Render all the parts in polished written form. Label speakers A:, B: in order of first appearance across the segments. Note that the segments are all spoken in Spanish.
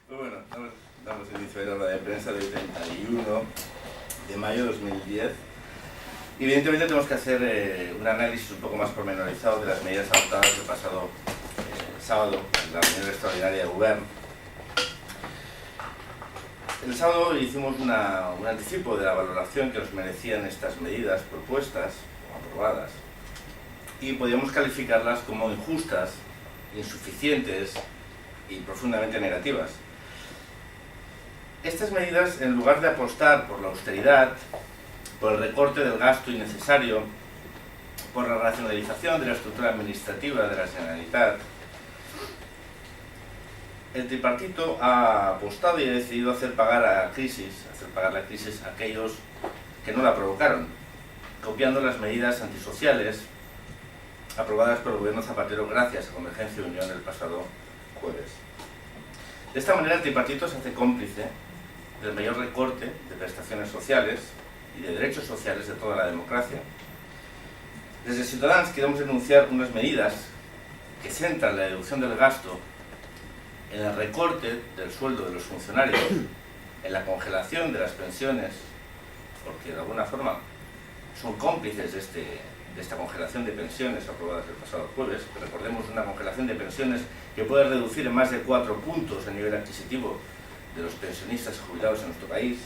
A: Pues bueno, damos inicio a la rueda de prensa del 31 de mayo de 2010. Evidentemente tenemos que hacer un análisis un poco más pormenorizado de las medidas adoptadas el pasado sábado en la reunión extraordinaria de Gobierno. El sábado hicimos un anticipo de la valoración que nos merecían estas medidas propuestas o aprobadas y podíamos calificarlas como injustas, insuficientes y profundamente negativas. Estas medidas, en lugar de apostar por la austeridad, por el recorte del gasto innecesario, por la racionalización de la estructura administrativa de la Generalitat, el tripartito ha apostado y ha decidido hacer pagar la crisis a aquellos que no la provocaron, copiando las medidas antisociales aprobadas por el gobierno Zapatero gracias a Convergencia y Unión el pasado jueves. De esta manera el tripartito se hace cómplice del mayor recorte de prestaciones sociales y de derechos sociales de toda la democracia. Desde Ciudadanos queremos denunciar unas medidas que centran la deducción del gasto en el recorte del sueldo de los funcionarios, en la congelación de las pensiones, porque de alguna forma son cómplices de esta congelación de pensiones aprobadas el pasado jueves. Recordemos, una congelación de pensiones que puede reducir en más de 4 puntos el nivel adquisitivo de los pensionistas y jubilados en nuestro país.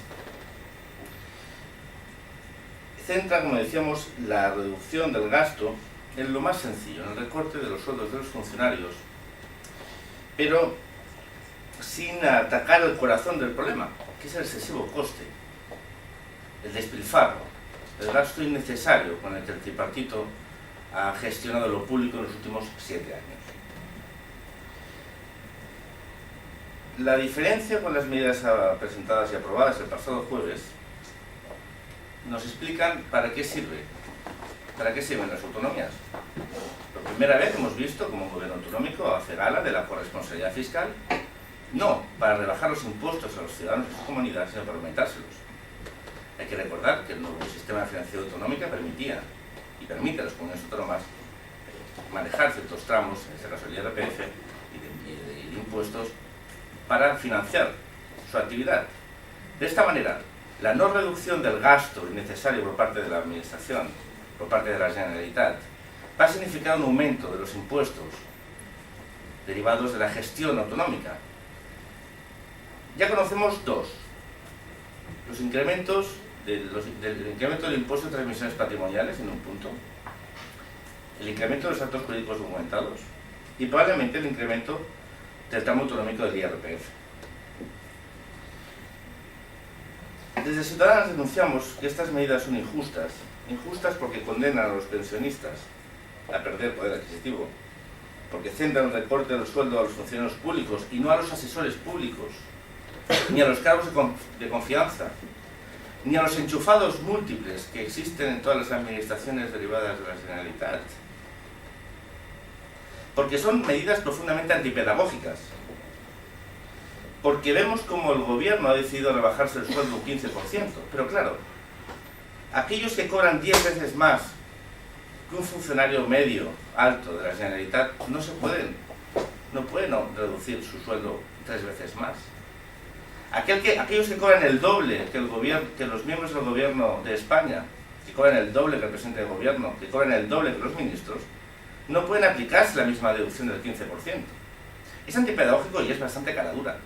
A: Centra, como decíamos, la reducción del gasto en lo más sencillo, en el recorte de los sueldos de los funcionarios, pero sin atacar el corazón del problema, que es el excesivo coste, el despilfarro, el gasto innecesario con el que el tripartito ha gestionado lo público en los últimos 7 años. La diferencia con las medidas presentadas y aprobadas el pasado jueves nos explican para qué sirven las autonomías. Por primera vez hemos visto cómo un gobierno autonómico hace gala de la corresponsabilidad fiscal, no para rebajar los impuestos a los ciudadanos de su comunidad, sino para aumentárselos. Hay que recordar que el nuevo sistema financiero autonómico permitía y permite a las comunidades autónomas manejar ciertos tramos, en este caso el IRPF y de impuestos, para financiar su actividad. De esta manera, la no reducción del gasto innecesario por parte de la Administración, por parte de la Generalitat, va a significar un aumento de los impuestos derivados de la gestión autonómica. Ya conocemos dos: los incrementos del incremento del impuesto de transmisiones patrimoniales en un punto, el incremento de los actos jurídicos documentados y probablemente el incremento del tramo autonómico del IRPF. Desde Ciudadanos denunciamos que estas medidas son injustas porque condenan a los pensionistas a perder poder adquisitivo, porque centran el recorte del sueldo a los funcionarios públicos y no a los asesores públicos, ni a los cargos de confianza, ni a los enchufados múltiples que existen en todas las administraciones derivadas de la Generalitat. Porque son medidas profundamente antipedagógicas. Porque vemos como el gobierno ha decidido rebajarse el sueldo un 15%. Pero claro, aquellos que cobran 10 veces más que un funcionario medio alto de la Generalitat no pueden reducir su sueldo 3 veces más. Aquellos que cobran el doble que los miembros del gobierno de España, que cobran el doble que el presidente del gobierno, que cobran el doble que los ministros, no pueden aplicarse la misma deducción del 15%. Es antipedagógico y es bastante caradura.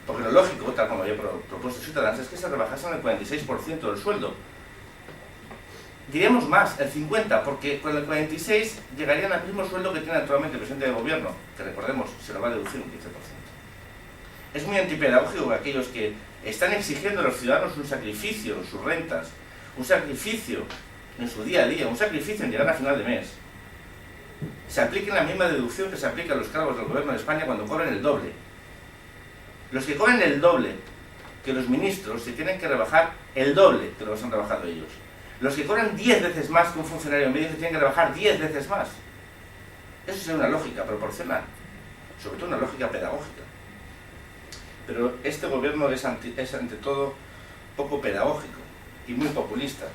A: Porque lo lógico, tal como había propuesto Ciudadanos, es que se rebajasen el 46% del sueldo. Diríamos más, el 50%, porque con el 46% llegarían al mismo sueldo que tiene actualmente el presidente del gobierno, que recordemos, se lo va a deducir un 15%. Es muy antipedagógico que aquellos que están exigiendo a los ciudadanos un sacrificio en sus rentas, un sacrificio en su día a día, un sacrificio en llegar a final de mes, se apliquen la misma deducción que se aplica a los cargos del gobierno de España cuando cobran el doble. Los que cobran el doble que los ministros se tienen que rebajar el doble que los han rebajado ellos. Los que cobran 10 veces más que un funcionario medio se tienen que rebajar 10 veces más. Eso es una lógica proporcional, sobre todo una lógica pedagógica. Pero este gobierno es ante todo poco pedagógico y muy populista.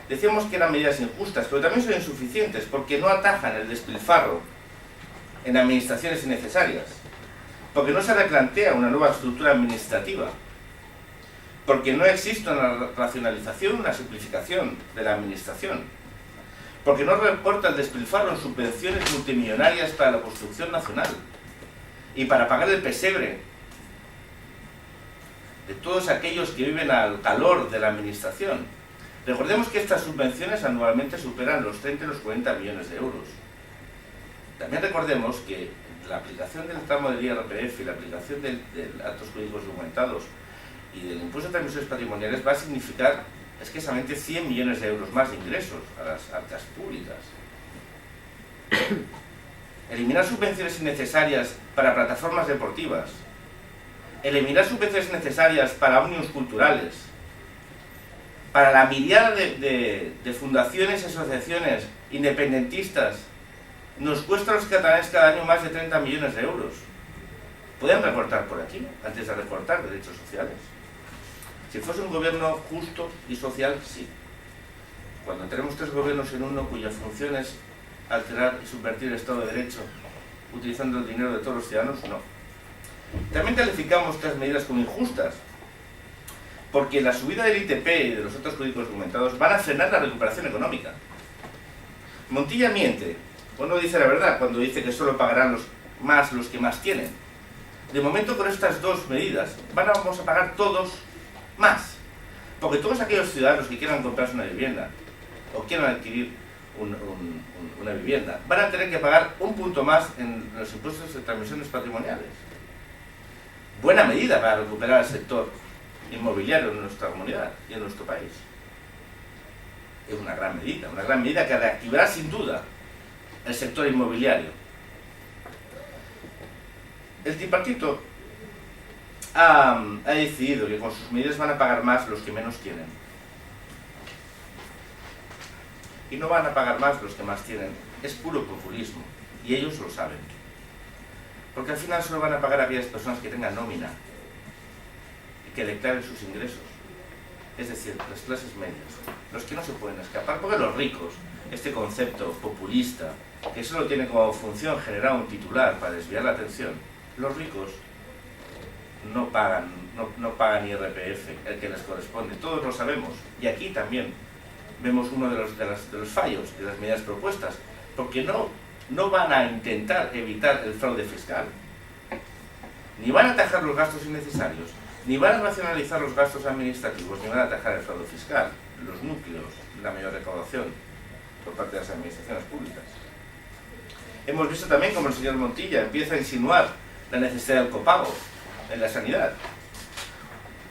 A: Decíamos que eran medidas injustas, pero también son insuficientes porque no atajan el despilfarro en administraciones innecesarias, porque no se replantea una nueva estructura administrativa, porque no existe una racionalización, una simplificación de la administración, porque no reporta el despilfarro en subvenciones multimillonarias para la construcción nacional y para pagar el pesebre de todos aquellos que viven al calor de la administración. Recordemos que estas subvenciones anualmente superan los 30 y los 40 millones de euros. También recordemos que la aplicación del tramo del IRPF y la aplicación de actos jurídicos documentados y del impuesto de transmisiones patrimoniales va a significar escasamente 100 millones de euros más de ingresos a las arcas públicas. Eliminar subvenciones innecesarias para plataformas deportivas, eliminar subvenciones necesarias para unions culturales, para la mirada de fundaciones y asociaciones independentistas, nos cuesta a los catalanes cada año más de 30 millones de euros. ¿Pueden recortar por aquí antes de recortar derechos sociales? Si fuese un gobierno justo y social, sí. Cuando tenemos tres gobiernos en uno cuya función es alterar y subvertir el Estado de Derecho utilizando el dinero de todos los ciudadanos, no. También calificamos estas medidas como injustas, porque la subida del ITP y de los otros jurídicos documentados van a frenar la recuperación económica. Montilla miente, o no dice la verdad, cuando dice que solo pagarán los que más tienen. De momento, con estas dos medidas, vamos a pagar todos más. Porque todos aquellos ciudadanos que quieran comprarse una vivienda o quieran adquirir una vivienda van a tener que pagar un punto más en los impuestos de transmisiones patrimoniales. Buena medida para recuperar el sector inmobiliario en nuestra comunidad y en nuestro país. Es una gran medida que reactivará sin duda el sector inmobiliario. El tripartito ha decidido que con sus medidas van a pagar más los que menos tienen. Y no van a pagar más los que más tienen. Es puro populismo. Y ellos lo saben. Porque al final solo van a pagar a aquellas personas que tengan nómina y que declaren sus ingresos. Es decir, las clases medias. Los que no se pueden escapar. Porque los ricos, este concepto populista, que solo tiene como función generar un titular para desviar la atención, los ricos no pagan IRPF, el que les corresponde. Todos lo sabemos. Y aquí también vemos uno de los fallos de las medidas propuestas, porque no van a intentar evitar el fraude fiscal, ni van a atajar los gastos innecesarios, ni van a racionalizar los gastos administrativos, ni van a atajar el fraude fiscal, los núcleos de la mayor recaudación por parte de las administraciones públicas. Hemos visto también como el señor Montilla empieza a insinuar la necesidad del copago en la sanidad.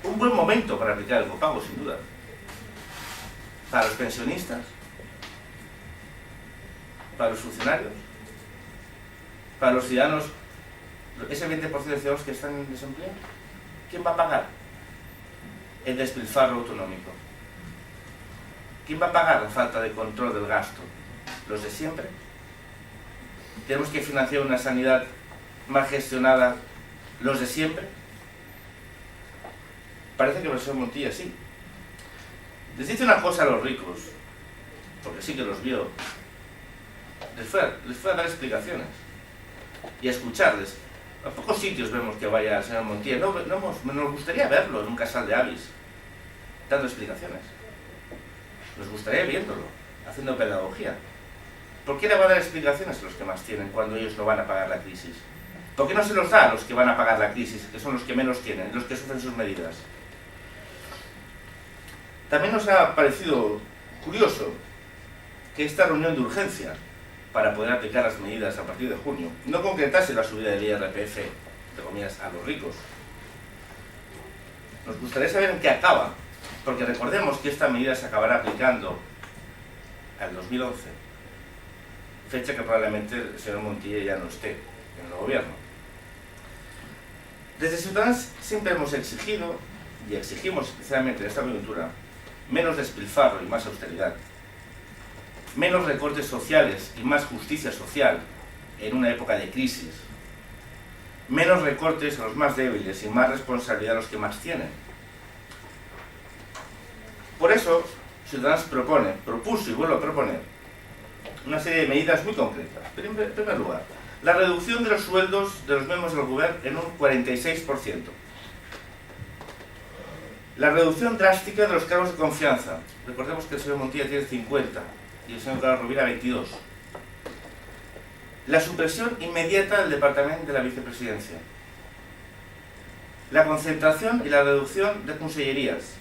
A: Un buen momento para aplicar el copago, sin duda. Para los pensionistas, para los funcionarios, para los ciudadanos, ese 20% de ciudadanos que están en desempleo. ¿Quién va a pagar el despilfarro autonómico? ¿Quién va a pagar la falta de control del gasto? ¿Los de siempre? ¿Tenemos que financiar una sanidad mal gestionada? ¿Los de siempre? Parece que el señor Montilla sí. Les dice una cosa a los ricos, porque sí que los vio. Les fue a dar explicaciones y a escucharles. A pocos sitios vemos que vaya el señor Montilla. Nos gustaría verlo en un casal de Avis, dando explicaciones. Nos gustaría viéndolo, haciendo pedagogía. ¿Por qué le va a dar explicaciones a los que más tienen cuando ellos no van a pagar la crisis? ¿Por qué no se los da a los que van a pagar la crisis, que son los que menos tienen, los que sufren sus medidas? También nos ha parecido curioso que esta reunión de urgencia para poder aplicar las medidas a partir de junio no concretase la subida del IRPF, entre comillas, a los ricos. Nos gustaría saber en qué acaba, porque recordemos que esta medida se acabará aplicando al 2011, fecha que probablemente el señor Montilla ya no esté en el gobierno. Desde Ciudadanos siempre hemos exigido, y exigimos especialmente en esta coyuntura, menos despilfarro y más austeridad, menos recortes sociales y más justicia social en una época de crisis, menos recortes a los más débiles y más responsabilidad a los que más tienen. Por eso, Ciudadanos propuso y vuelve a proponer una serie de medidas muy concretas. Pero en primer lugar, La reducción de los sueldos de los miembros del Gobierno en un 46%. La reducción drástica de los cargos de confianza. Recordemos que el señor Montilla tiene 50 y el señor Carlos Rovira 22. La supresión inmediata del Departamento de la Vicepresidencia. La concentración y la reducción de consellerías.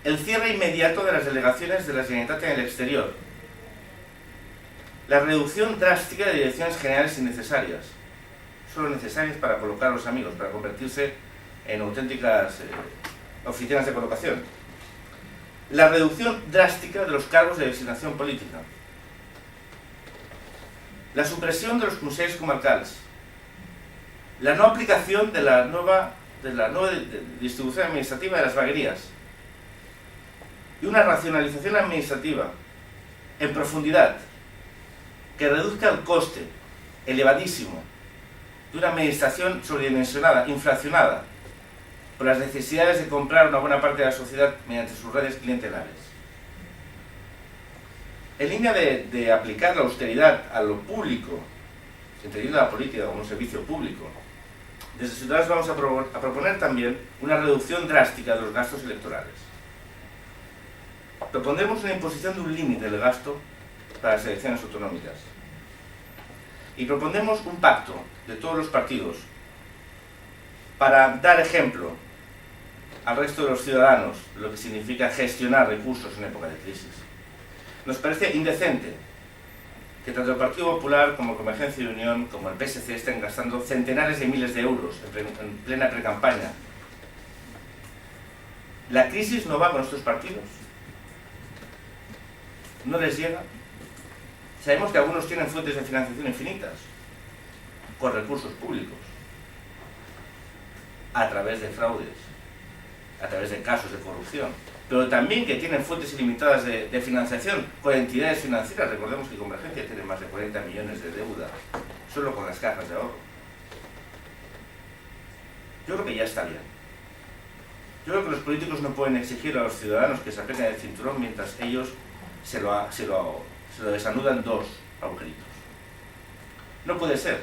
A: El cierre inmediato de las delegaciones de la Generalitat en el exterior. La reducción drástica de direcciones generales innecesarias. Solo necesarias para colocar a los amigos, para convertirse en auténticas oficinas de colocación. La reducción drástica de los cargos de designación política. La supresión de los consejos comarcals. La no aplicación de la nueva distribución administrativa de las veguerías. Y una racionalización administrativa en profundidad que reduzca el coste elevadísimo de una administración sobredimensionada, inflacionada, por las necesidades de comprar una buena parte de la sociedad mediante sus redes clientelares. En línea de aplicar la austeridad a lo público, entendiendo la política como un servicio público, desde Ciudadanos vamos a proponer también una reducción drástica de los gastos electorales. Propondremos una imposición de un límite del gasto para las elecciones autonómicas. Y proponemos un pacto de todos los partidos para dar ejemplo al resto de los ciudadanos de lo que significa gestionar recursos en época de crisis. Nos parece indecente que tanto el Partido Popular como Convergencia y Unión como el PSC estén gastando centenares de miles de euros en plena precampaña. La crisis no va con estos partidos. No les llega. Sabemos que algunos tienen fuentes de financiación infinitas, con recursos públicos, a través de fraudes, a través de casos de corrupción, pero también que tienen fuentes ilimitadas de financiación con entidades financieras. Recordemos que Convergencia tiene más de 40 millones de deuda, solo con las cajas de ahorro. Yo creo que ya está bien. Yo creo que los políticos no pueden exigir a los ciudadanos que se aprieten el cinturón mientras ellos se lo desanudan dos agujeritos. No puede ser.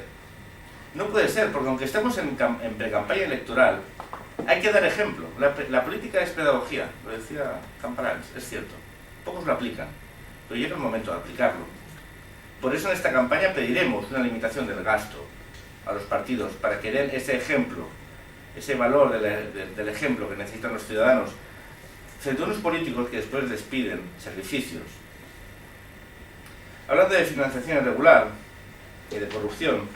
A: No puede ser, porque aunque estemos en precampaña electoral, hay que dar ejemplo. La política es pedagogía, lo decía Camparans, es cierto. Pocos lo aplican, pero llega el momento de aplicarlo. Por eso en esta campaña pediremos una limitación del gasto a los partidos, para que den ese ejemplo, ese valor del ejemplo que necesitan los ciudadanos, frente a unos políticos que después les piden sacrificios. Hablando de financiación irregular y de corrupción,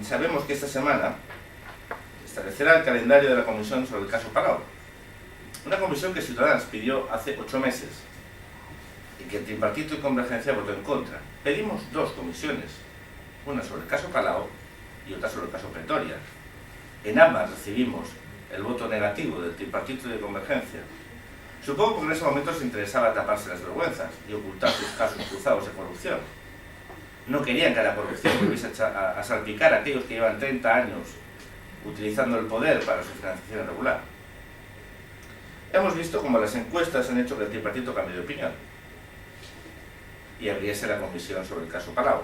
A: sabemos que esta semana establecerá el calendario de la comisión sobre el caso Palau. Una comisión que Ciudadanos pidió hace 8 meses y que el Tripartito y Convergencia votó en contra. Pedimos dos comisiones, una sobre el caso Palau y otra sobre el caso Pretoria. En ambas recibimos el voto negativo del Tripartito y de Convergencia. Supongo que en ese momento se interesaba taparse las vergüenzas y ocultar sus casos cruzados de corrupción. No querían que la corrupción volviese a salpicar a aquellos que llevan 30 años utilizando el poder para su financiación irregular. Hemos visto cómo las encuestas han hecho que el Tripartito cambie de opinión y abriese la comisión sobre el caso Palau.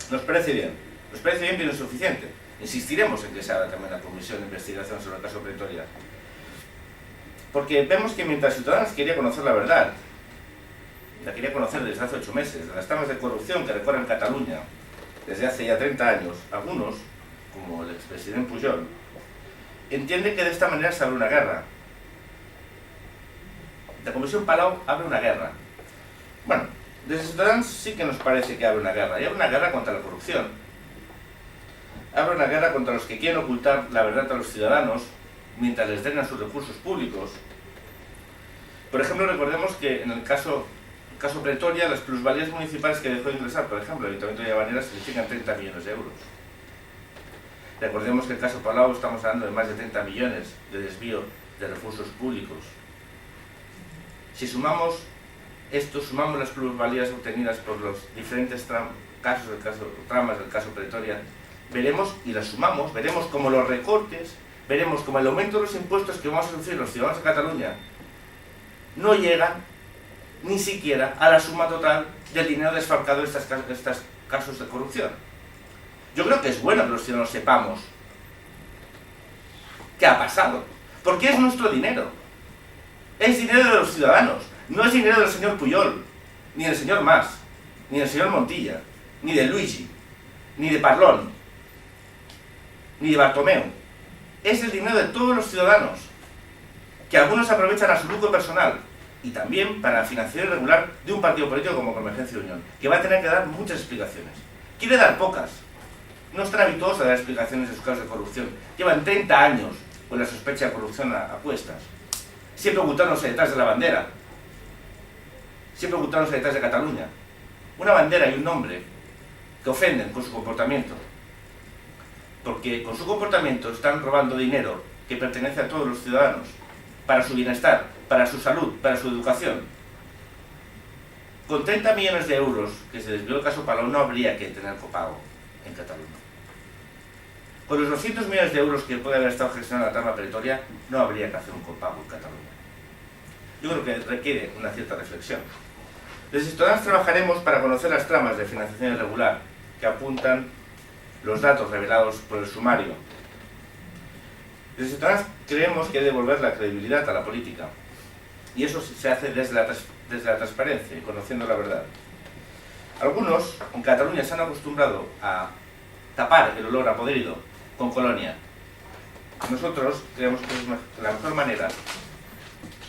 A: Nos parece bien, pero no es suficiente. Insistiremos en que se abra también la comisión de investigación sobre el caso Pretoria. Porque vemos que mientras Ciudadanos quería conocer la verdad, la quería conocer desde hace 8 meses, de las tramas de corrupción que recorren Cataluña desde hace ya 30 años, algunos, como el expresidente Pujol, entienden que de esta manera se abre una guerra. La Comisión Palau abre una guerra. Bueno, desde Ciudadanos sí que nos parece que abre una guerra, y abre una guerra contra la corrupción. Abre una guerra contra los que quieren ocultar la verdad a los ciudadanos mientras les drenan sus recursos públicos. Por ejemplo, recordemos que en el caso Pretoria, las plusvalías municipales que dejó de ingresar, por ejemplo, el Ayuntamiento de Habanera, significan 30 millones de euros. Recordemos que en el caso Palau estamos hablando de más de 30 millones de desvío de recursos públicos. Si sumamos esto, sumamos las plusvalías obtenidas por los diferentes tramas del caso Pretoria, veremos, y las sumamos, veremos como los recortes, veremos como el aumento de los impuestos que vamos a sufrir los ciudadanos de Cataluña no llegan ni siquiera a la suma total del dinero desfalcado de estos casos de corrupción. Yo creo que es bueno que los ciudadanos sepamos qué ha pasado, porque es nuestro dinero. Es dinero de los ciudadanos, no es dinero del señor Pujol, ni del señor Mas, ni del señor Montilla, ni de Luigi, ni de Parlón, ni de Bartomeu. Es el dinero de todos los ciudadanos, que algunos aprovechan a su lucro personal y también para la financiación irregular de un partido político como Convergencia y Unión, que va a tener que dar muchas explicaciones. Quiere dar pocas. No están habituados a dar explicaciones de sus casos de corrupción. Llevan 30 años con la sospecha de corrupción a cuestas. Siempre ocultándose detrás de la bandera. Siempre ocultándose detrás de Cataluña. Una bandera y un nombre que ofenden con su comportamiento. Porque con su comportamiento están robando dinero que pertenece a todos los ciudadanos, para su bienestar, para su salud, para su educación. Con 30 millones de euros que se desvió el caso Palau no habría que tener copago en Cataluña. Con los 200 millones de euros que puede haber estado gestionando la trama Pretoria, no habría que hacer un copago en Cataluña. Yo creo que requiere una cierta reflexión. Desde Ciudadanos trabajaremos para conocer las tramas de financiación irregular que apuntan los datos revelados por el sumario. Desde Ciudadanos creemos que hay que devolver la credibilidad a la política, y eso se hace desde la transparencia y conociendo la verdad. Algunos en Cataluña se han acostumbrado a tapar el olor a podrido con colonia. Nosotros creemos que la mejor manera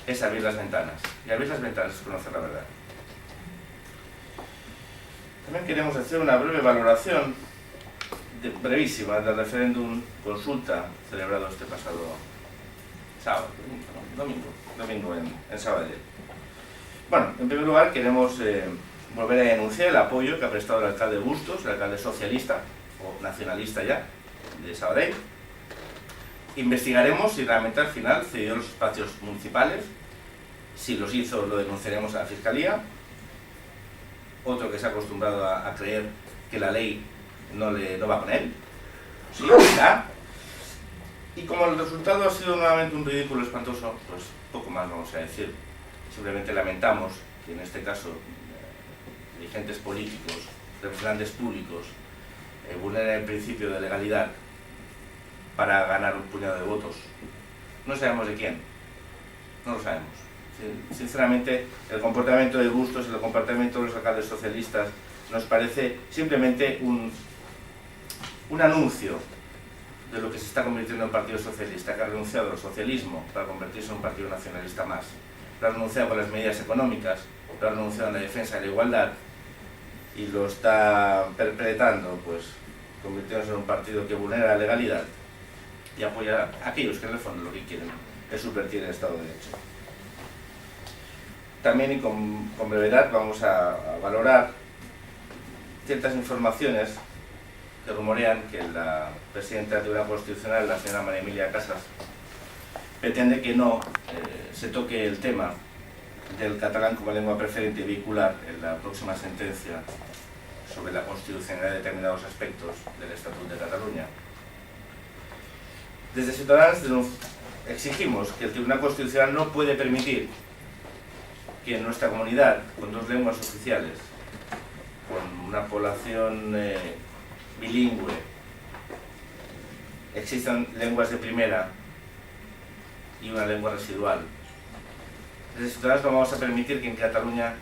A: es abrir las ventanas, y abrir las ventanas es conocer la verdad. También queremos hacer una breve valoración brevísima del referéndum consulta celebrado este pasado sábado, domingo en Sabadell. Bueno, en primer lugar queremos volver a denunciar el apoyo que ha prestado el alcalde Bustos, el alcalde socialista o nacionalista ya de Sabadell. Investigaremos si realmente al final cedió los espacios municipales. Si los hizo, lo denunciaremos a la Fiscalía. Otro que se ha acostumbrado a creer que la ley no va con él. Sí, ¿verdad? Y como el resultado ha sido nuevamente un ridículo espantoso, pues poco más vamos a decir. Simplemente lamentamos que en este caso dirigentes políticos, representantes públicos, vulneren el principio de legalidad para ganar un puñado de votos. No sabemos de quién, no lo sabemos. Sinceramente, el comportamiento de Bustos y el comportamiento de los alcaldes socialistas nos parece simplemente un anuncio de lo que se está convirtiendo en el Partido Socialista, que ha renunciado al socialismo para convertirse en un partido nacionalista más. Lo ha renunciado por las medidas económicas, lo ha renunciado en la defensa de la igualdad y lo está perpetrando, pues, convirtiéndose en un partido que vulnera la legalidad y apoya a aquellos que en el fondo lo que quieren es subvertir el Estado de Derecho. También y con brevedad vamos a valorar ciertas informaciones que rumorean que la presidenta del Tribunal Constitucional, la señora María Emilia Casas, pretende que no se toque el tema del catalán como lengua preferente y vehicular en la próxima sentencia sobre la constitucionalidad de determinados aspectos del Estatuto de Cataluña. Desde Ciudadanos exigimos que el Tribunal Constitucional no puede permitir que en nuestra comunidad, con dos lenguas oficiales, con una población bilingüe, existan lenguas de primera y una lengua residual. Desde Ciudadanos no vamos a permitir que en Cataluña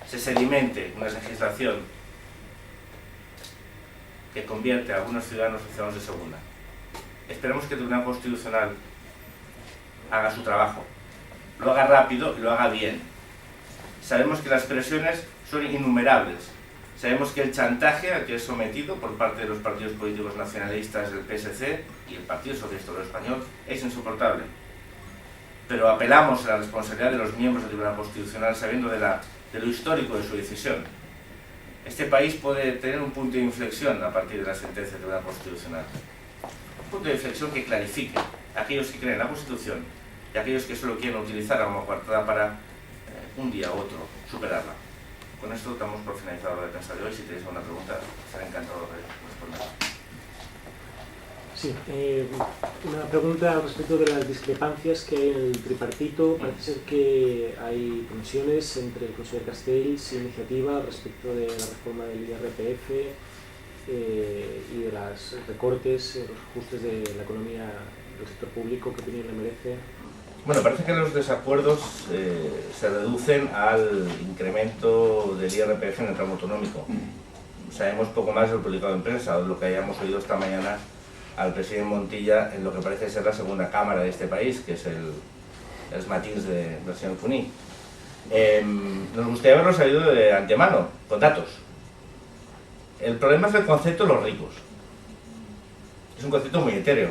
A: se sedimente una legislación que convierte a algunos ciudadanos en ciudadanos de segunda. Esperemos que el Tribunal Constitucional haga su trabajo, lo haga rápido y lo haga bien. Sabemos que las presiones son innumerables. Sabemos que el chantaje al que es sometido por parte de los partidos políticos nacionalistas del PSC y el Partido Socialista Obrero Español es insoportable. Pero apelamos a la responsabilidad de los miembros del Tribunal Constitucional sabiendo de lo histórico de su decisión. Este país puede tener un punto de inflexión a partir de la sentencia del Tribunal Constitucional. Un punto de inflexión que clarifique a aquellos que creen en la Constitución y a aquellos que solo quieren utilizarla como coartada para un día u otro superarla. Con esto damos por finalizado la defensa de hoy. Si tenéis alguna pregunta, estaré encantado de responder.
B: Sí, una pregunta respecto de las discrepancias que hay en el tripartito. Parece ser que hay tensiones entre el Consejo de Castells y Iniciativa respecto de la reforma del IRPF y de los recortes, los ajustes de la economía del sector público. ¿Qué opinión le merece?
A: Bueno, parece que los desacuerdos se reducen al incremento del IRPF en el tramo autonómico. Sabemos poco más de lo publicado en prensa, o de lo que hayamos oído esta mañana al presidente Montilla en lo que parece ser la segunda cámara de este país, que es el matins del señor Cuní. Nos gustaría haberlo sabido de antemano, con datos. El problema es el concepto de los ricos. Es un concepto muy etéreo.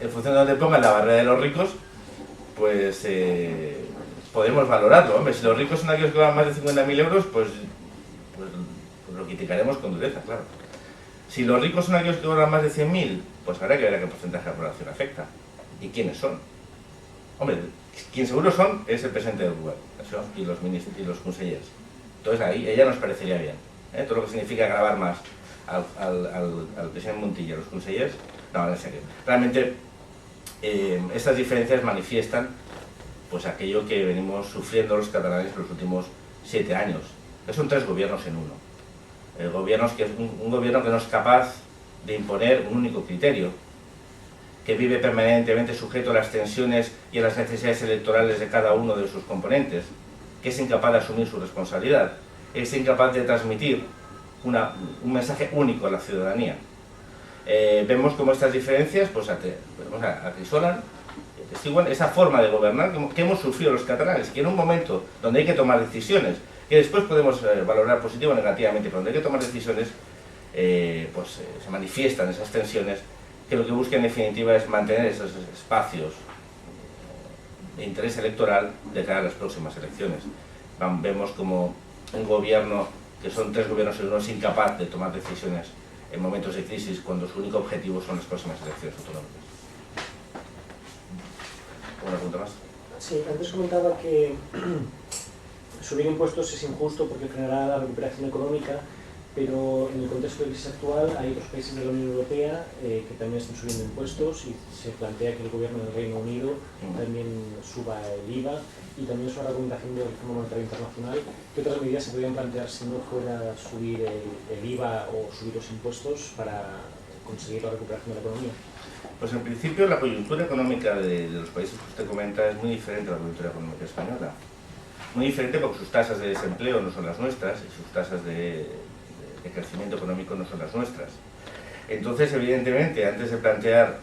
A: En función de donde pongan la barrera de los ricos, pues podemos valorarlo. Hombre, si los ricos son aquellos que ganan más de 50.000 euros, pues lo criticaremos con dureza, claro. Si los ricos son aquellos que ganan más de 100.000, pues habrá que ver a qué porcentaje de la población afecta. ¿Y quiénes son? Hombre, quien seguro son es el presidente del gobierno y los ministros y los consejeros. Entonces ahí ella nos parecería bien. Todo lo que significa gravar más al presidente Montilla y a los consejeros, no, en serio. Realmente estas diferencias manifiestan pues aquello que venimos sufriendo los catalanes en los últimos 7 años. Que son 3 gobiernos en uno. Un gobierno que no es capaz de imponer un único criterio, que vive permanentemente sujeto a las tensiones y a las necesidades electorales de cada uno de sus componentes, que es incapaz de asumir su responsabilidad, es incapaz de transmitir un mensaje único a la ciudadanía. Vemos cómo estas diferencias pues, acrisolan, atestiguan esa forma de gobernar que hemos sufrido los catalanes, que en un momento donde hay que tomar decisiones, que después podemos valorar positiva o negativamente, pero donde hay que tomar decisiones, se manifiestan esas tensiones, que lo que buscan en definitiva es mantener esos espacios de interés electoral de cara a las próximas elecciones. Vemos como un gobierno, que son 3 gobiernos en uno, es incapaz de tomar decisiones en momentos de crisis cuando su único objetivo son las próximas elecciones autonómicas. ¿Una pregunta más?
B: Sí, antes comentaba que subir impuestos es injusto porque frenará la recuperación económica, pero en el contexto de crisis actual hay otros países de la Unión Europea que también están subiendo impuestos y se plantea que el gobierno del Reino Unido también suba el IVA y también es una recomendación del Fondo Monetario Internacional. ¿Qué otras medidas se podrían plantear si no fuera subir el IVA o subir los impuestos para conseguir la recuperación de la economía?
A: Pues en principio la coyuntura económica de los países que usted comenta es muy diferente a la coyuntura económica española. Muy diferente porque sus tasas de desempleo no son las nuestras y sus tasas de crecimiento económico no son las nuestras. Entonces, evidentemente, antes de plantear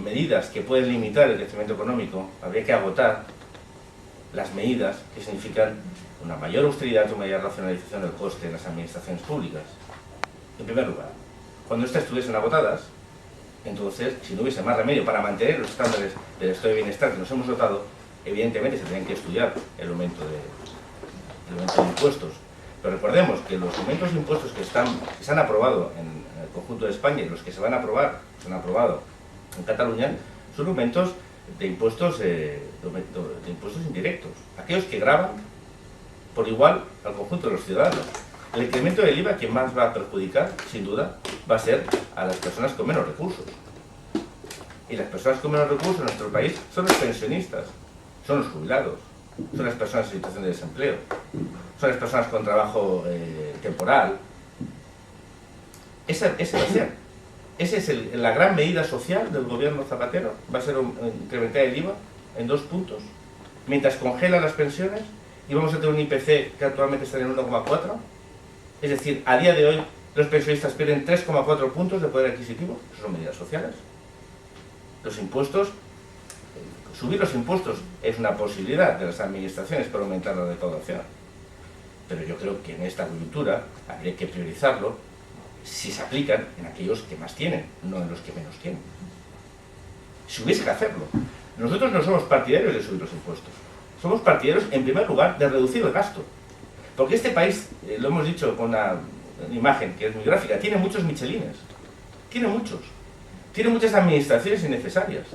A: medidas que pueden limitar el crecimiento económico, habría que agotar las medidas que significan una mayor austeridad y una mayor racionalización del coste en las administraciones públicas. En primer lugar, cuando estas estuviesen agotadas, entonces, si no hubiese más remedio para mantener los estándares del estado de bienestar que nos hemos dotado, evidentemente se tienen que estudiar el aumento de impuestos. Pero recordemos que los aumentos de impuestos que se han aprobado en el conjunto de España y los que se han aprobado en Cataluña son aumentos de impuestos indirectos, aquellos que gravan por igual al conjunto de los ciudadanos. El incremento del IVA, quien más va a perjudicar, sin duda, va a ser a las personas con menos recursos. Y las personas con menos recursos en nuestro país son los pensionistas, son los jubilados, son las personas en situación de desempleo, son las personas con trabajo temporal. Esa es la gran medida social del gobierno Zapatero, va a ser incrementar el IVA en 2 puntos, mientras congela las pensiones y vamos a tener un IPC que actualmente está en 1,4. Es decir, a día de hoy los pensionistas pierden 3,4 puntos de poder adquisitivo. Eso son medidas sociales. Los impuestos, subir los impuestos es una posibilidad de las administraciones para aumentar la recaudación. Pero yo creo que en esta coyuntura habría que priorizarlo si se aplican en aquellos que más tienen, no en los que menos tienen. Si hubiese que hacerlo. Nosotros no somos partidarios de subir los impuestos. Somos partidarios, en primer lugar, de reducir el gasto. Porque este país, lo hemos dicho con una imagen que es muy gráfica, tiene muchos michelines. Tiene muchos. Tiene muchas administraciones innecesarias.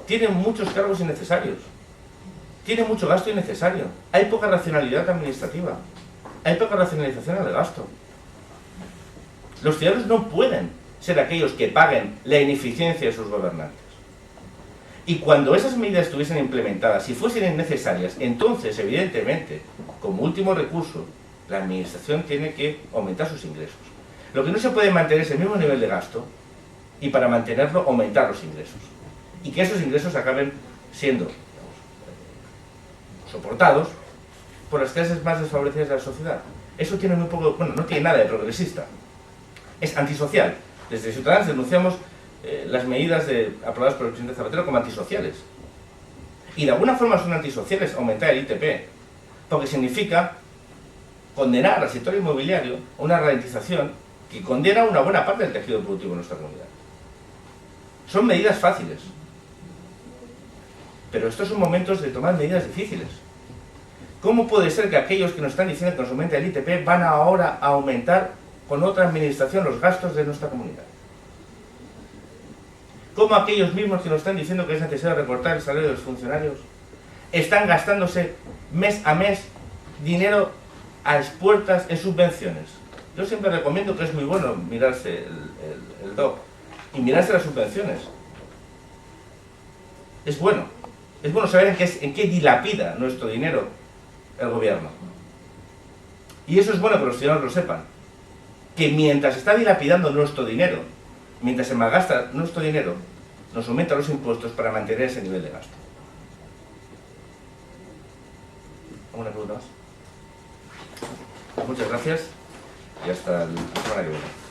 A: Tiene muchos cargos innecesarios. Tiene mucho gasto innecesario. Hay poca racionalidad administrativa. Hay poca racionalización en el gasto. Los ciudadanos no pueden ser aquellos que paguen la ineficiencia de sus gobernantes. Y cuando esas medidas estuviesen implementadas, si fuesen necesarias, entonces, evidentemente, como último recurso, la administración tiene que aumentar sus ingresos. Lo que no se puede mantener es el mismo nivel de gasto y para mantenerlo aumentar los ingresos. Y que esos ingresos acaben siendo, digamos, soportados por las clases más desfavorecidas de la sociedad. Eso tiene muy poco, bueno, no tiene nada de progresista. Es antisocial. Desde Ciudadanos denunciamos las medidas aprobadas por el presidente Zapatero como antisociales. Y de alguna forma son antisociales aumentar el ITP, porque significa condenar al sector inmobiliario a una ralentización que condena una buena parte del tejido productivo de nuestra comunidad. Son medidas fáciles, pero estos son momentos de tomar medidas difíciles. ¿Cómo puede ser que aquellos que nos están diciendo que nos aumenta el ITP van ahora a aumentar con otra administración los gastos de nuestra comunidad? ¿Cómo aquellos mismos que nos están diciendo que es necesario recortar el salario de los funcionarios están gastándose mes a mes dinero a expuertas en subvenciones? Yo siempre recomiendo que es muy bueno mirarse el DOC y mirarse las subvenciones. Es bueno saber en qué dilapida nuestro dinero el gobierno. Y eso es bueno que los ciudadanos lo sepan. Que mientras está dilapidando nuestro dinero, mientras se malgasta nuestro dinero, nos aumenta los impuestos para mantener ese nivel de gasto. ¿Alguna pregunta más? Muchas gracias y hasta la semana que viene.